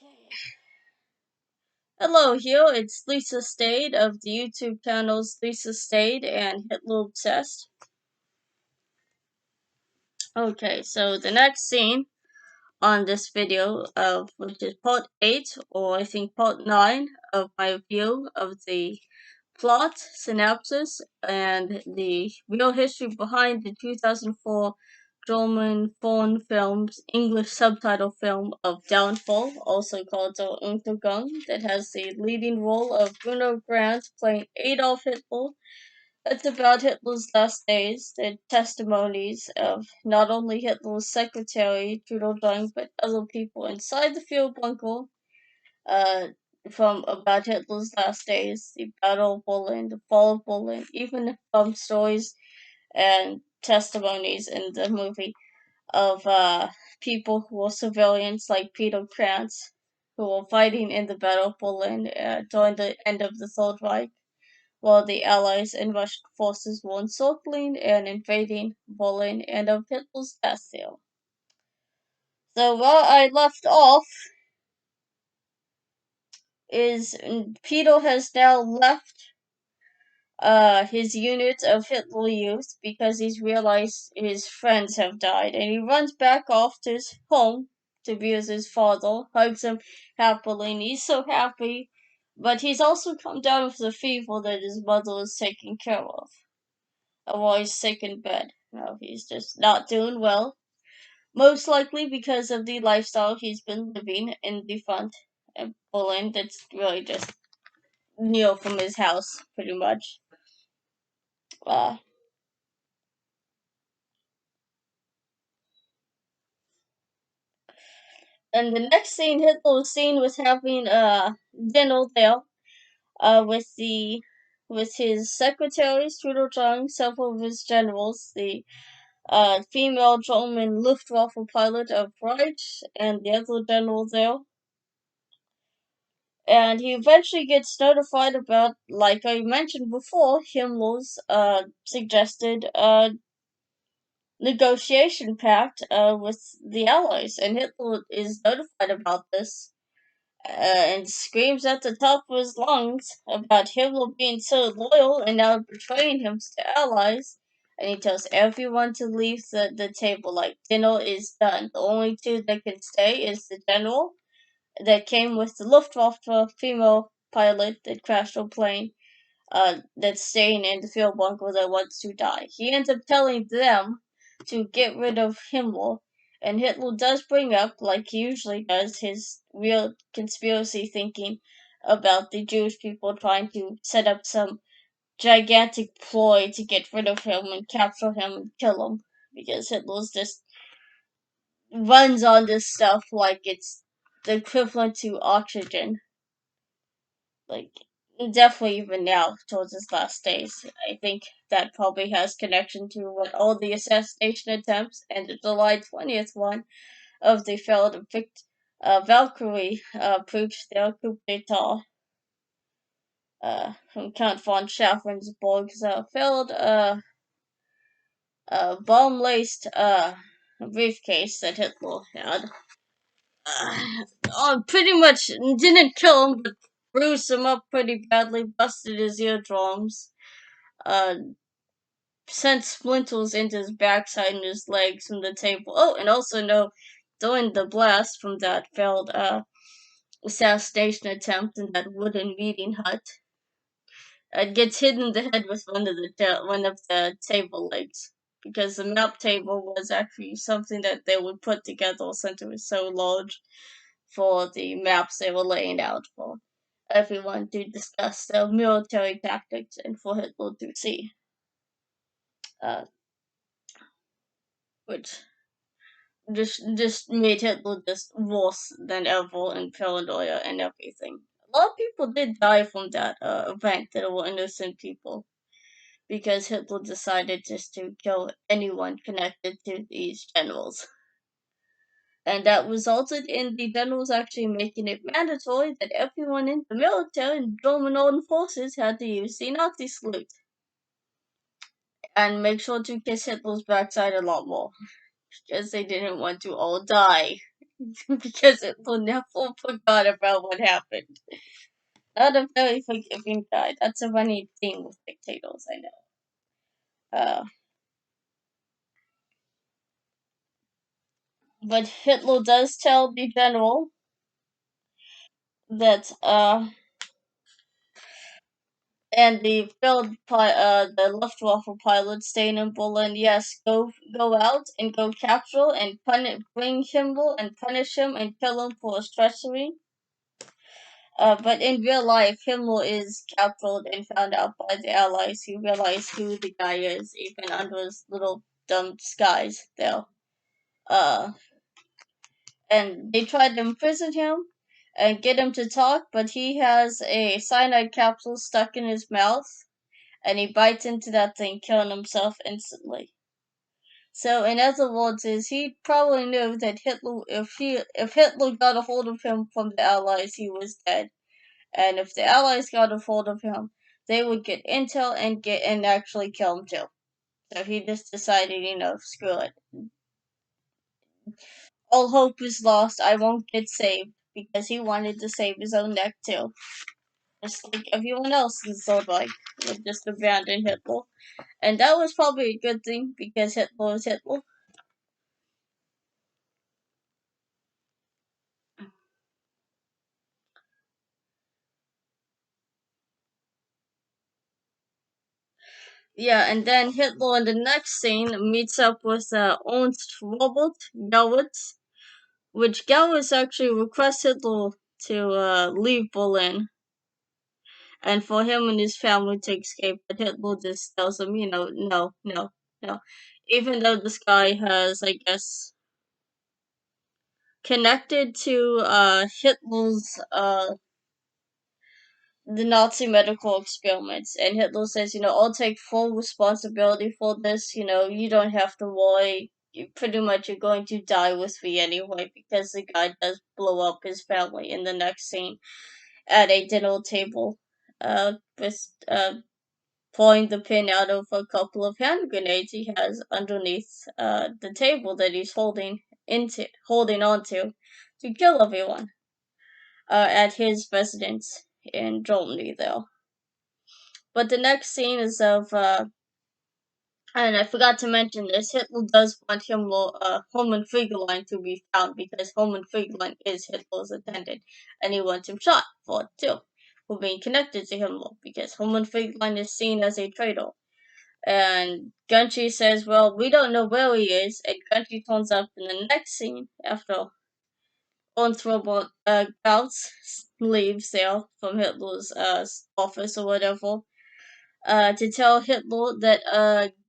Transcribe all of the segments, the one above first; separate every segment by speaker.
Speaker 1: Okay. Hello, here it's Lisa Stade of the YouTube channels Lisa Stade and Hitler Obsessed. Okay, so the next scene on this video, which is part 8, or I think part 9 of my review of the plot, synopsis, and the real history behind the 2004 German foreign film's English subtitle film of Downfall, also called the Untergang, that has the leading role of Bruno Grant playing Adolf Hitler. It's about Hitler's last days, the testimonies of not only Hitler's secretary, Untergang, but other people inside the field bunker, uh, from about Hitler's last days, the Battle of Berlin, the Fall of Berlin, even stories and testimonies in the movie of people who were civilians like Peter Krantz, who were fighting in the Battle of Berlin during the end of the Third Reich, while the Allies and Russian forces were encircling and invading Berlin, and of Hitler's death there. So where I left off is Peter has now left his unit of Hitler Youth because he's realized his friends have died, and he runs back off to his home to be with his father, hugs him happily, and he's so happy, but he's also come down with the fever that his mother is taking care of. While he's sick in bed. No, he's just not doing well. Most likely because of the lifestyle he's been living in the front of Berlin that's really just near from his house, pretty much. Uh, and the next scene Hitler was seen was having dinner there with his secretaries, Trudeau Chang, several of his generals, the female German Luftwaffe pilot of Reich, and the other general there. And he eventually gets notified about, like I mentioned before, Himmler's suggested negotiation pact with the Allies, and Hitler is notified about this and screams at the top of his lungs about Himmler being so loyal and now betraying him to the Allies. And he tells everyone to leave the table, like dinner is done. The only two that can stay is the general that came with the Luftwaffe female pilot that crashed a plane that's staying in the field bunker that wants to die. He ends up telling them to get rid of Himmler, and Hitler does bring up, like he usually does, his real conspiracy thinking about the Jewish people trying to set up some gigantic ploy to get rid of him and capture him and kill him, because Hitler's just runs on this stuff like it's the equivalent to oxygen. Like, definitely even now, towards his last days. I think that probably has connection to what all the assassination attempts and the July 20th one of the failed Valkyrie proved their coup d'etat. From Count von Schaffensburg's failed bomb-laced briefcase that Hitler had. Pretty much didn't kill him, but bruised him up pretty badly, busted his eardrums, uh, sent splinters into his backside and his legs from the table. Oh, and also no, during the blast from that failed assassination attempt in that wooden meeting hut, gets hit in the head with one of the table legs. Because the map table was actually something that they would put together since it was so large for the maps they were laying out for everyone to discuss their military tactics and for Hitler to see. Uh, which just made Hitler just worse than ever in paranoia and everything. A lot of people did die from that event that were innocent people because Hitler decided just to kill anyone connected to these generals. And that resulted in the generals actually making it mandatory that everyone in the military and German armed forces had to use the Nazi salute. And make sure to kiss Hitler's backside a lot more. Because they didn't want to all die because it will never forgot about what happened. Not a very forgiving guy. That's a running theme with dictators, I know. But Hitler does tell the general that and the Luftwaffe pilot staying in Berlin. Yes, go out and go capture and bring Himmel and punish him and kill him for his treachery. But in real life, Himmel is captured and found out by the Allies, who realize who the guy is, even under his little dumb disguise there. Uh, and they try to imprison him and get him to talk, but he has a cyanide capsule stuck in his mouth, and he bites into that thing, killing himself instantly. So, in other words, is he probably knew that if Hitler got a hold of him from the Allies, he was dead, and if the Allies got a hold of him, they would get intel and actually kill him too. So he just decided, screw it, all hope is lost. I won't get saved because he wanted to save his own neck too, just like everyone else in Zodwijk would just abandon Hitler. And that was probably a good thing because Hitler was Hitler. Yeah, and then Hitler in the next scene meets up with Ernst Robert Gowitz, which Gowitz actually requests Hitler to leave Berlin and for him and his family to escape, but Hitler just tells him, no, no, no. Even though this guy has, I guess, connected to Hitler's the Nazi medical experiments, and Hitler says, I'll take full responsibility for this. You don't have to worry. You pretty much are going to die with me anyway, because the guy does blow up his family in the next scene at a dinner table, with pulling the pin out of a couple of hand grenades he has underneath the table that he's holding onto to kill everyone at his residence in Germany, though. But the next scene is of, and I forgot to mention this, Hitler does want Hermann Fegelein to be found because Hermann Fegelein is Hitler's attendant, and he wants him shot for it too, for being connected to Hitler, because Hermann Fegelein is seen as a traitor. And Gunchi says, well, we don't know where he is, and Gunchi turns up in the next scene after Ernst Robert Gauss leaves there from Hitler's office or whatever, to tell Hitler that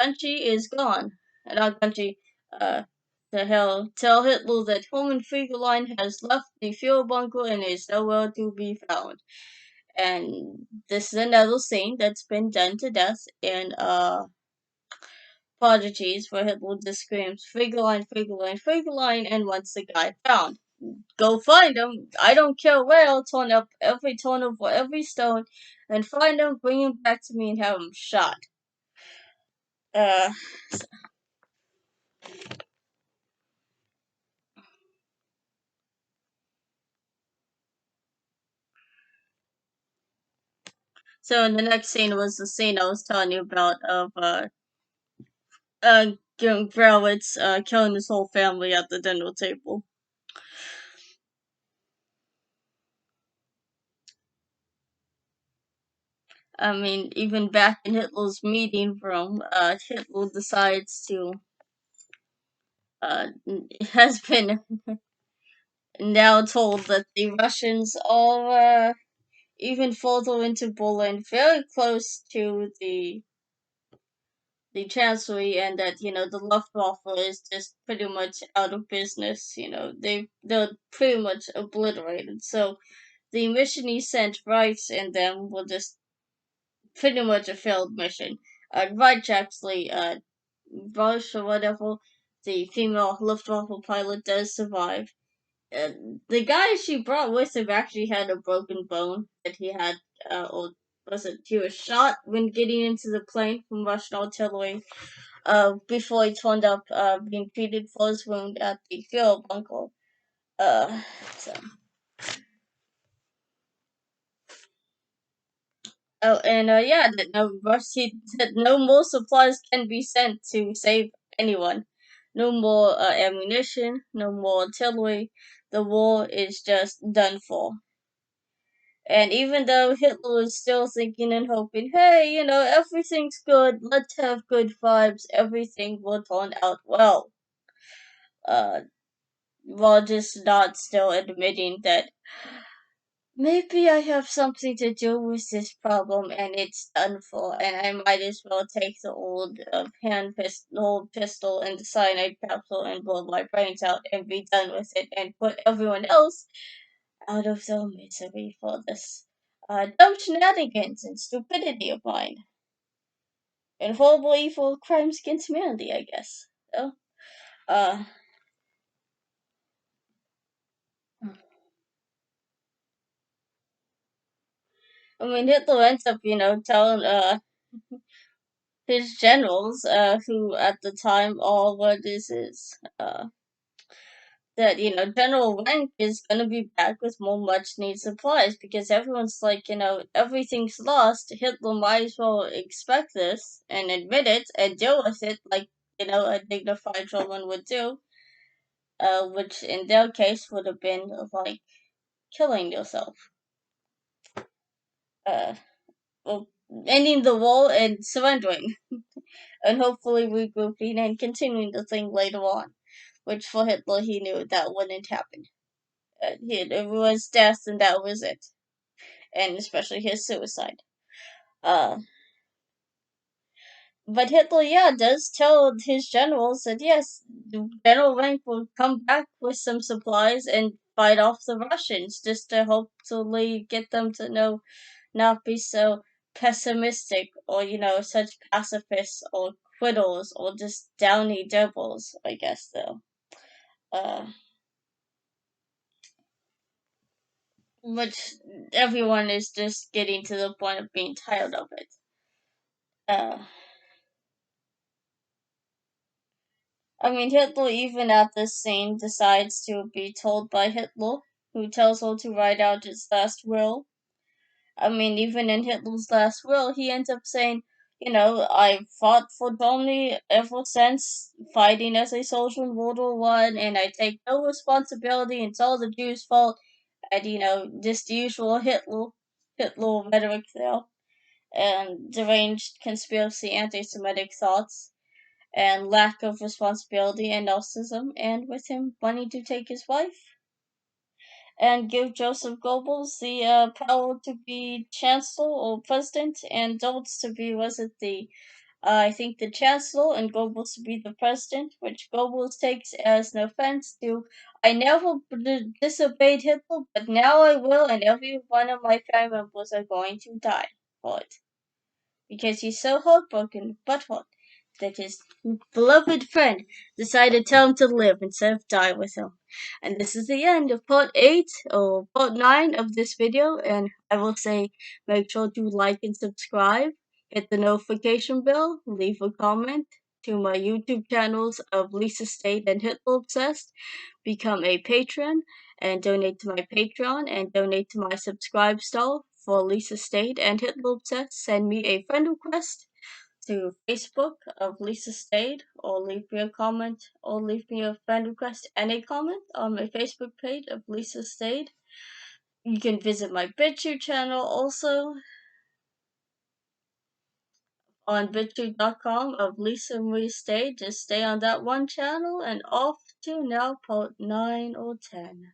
Speaker 1: Gunchi is gone. Not Gunchi, the hell. Tell Hitler that Hermann Fegelein has left the fuel bunker and is nowhere to be found. And this is another scene that's been done to death in Prodigies, where Hitler just screams, Fegelein, Fegelein, Fegelein, and wants the guy found. Go find him. I don't care where. I'll turn over every stone and find him, bring him back to me, and have him shot. Uh, so in the next scene was the scene I was telling you about of Growitz killing his whole family at the dinner table. I mean, even back in Hitler's meeting room, Hitler decides to has been now told that the Russians are even further into Berlin, very close to the chancellery, and that the Luftwaffe is just pretty much out of business. They're pretty much obliterated. So the mission he sent Reich and them were just pretty much a failed mission. Reich actually, Rush or whatever, the female Luftwaffe pilot does survive. The guy she brought with him actually had a broken bone that he had, or was it he was shot when getting into the plane from Russian artillery, before he turned up being treated for his wound at the fuel bunker. Uh, so. Oh, and yeah, that no more supplies can be sent to save anyone. No more ammunition, no more artillery. The war is just done for. And even though Hitler is still thinking and hoping, hey, everything's good, let's have good vibes, everything will turn out well. Uh, while just not still admitting that maybe I have something to do with this problem and it's done for, and I might as well take the old old pistol and the cyanide capsule and blow my brains out and be done with it and put everyone else out of their misery for this dumb shenanigans and stupidity of mine and horrible evil crimes against humanity, I guess. So, uh, I mean, Hitler ends up, telling his generals, who at the time all what this is, that General Rank is gonna be back with more much needed supplies because everyone's like, everything's lost. Hitler might as well expect this and admit it and deal with it like a dignified German would do, which in their case would have been like killing yourself, uh, well, ending the war and surrendering, and hopefully regrouping and continuing the thing later on. Which for Hitler, he knew that wouldn't happen. It was death, and that was it. And especially his suicide. Uh, but Hitler, yeah, does tell his generals that yes, General Rank will come back with some supplies and fight off the Russians, just to hopefully get them to not be so pessimistic or such pacifists or quitters or just downy devils. I guess though. Uh, which everyone is just getting to the point of being tired of it. Uh, I mean, Hitler, even at this scene, decides to be told by Hitler, who tells her to write out his last will. I mean, even in Hitler's last will, he ends up saying, I fought for Germany ever since, fighting as a soldier in World War One, and I take no responsibility. It's all the Jews' fault. And just the usual Hitler rhetoric there, and deranged conspiracy, anti-Semitic thoughts, and lack of responsibility and narcissism, and with him wanting to take his wife and give Joseph Goebbels the power to be chancellor or president, and Dulles to be, was it the, I think the chancellor, and Goebbels to be the president, which Goebbels takes as an offense to, I never disobeyed Hitler, but now I will, and every one of my family members are going to die for it. Because he's so heartbroken, butthurt, that his beloved friend decided to tell him to live instead of die with him. And this is the end of part 8 or part 9 of this video, and I will say make sure to like and subscribe, hit the notification bell, leave a comment to my YouTube channels of Lisa State and Hitler Obsessed, become a patron, and donate to my Patreon, and donate to my subscribe stall for Lisa State and Hitler Obsessed. Send me a friend request to Facebook of Lisa Stade, or leave me a comment, or leave me a friend request and a comment on my Facebook page of Lisa Stade. You can visit my BitChute channel also on BitChute.com of Lisa Marie Stade. Just stay on that one channel, and off to now part 9 or 10.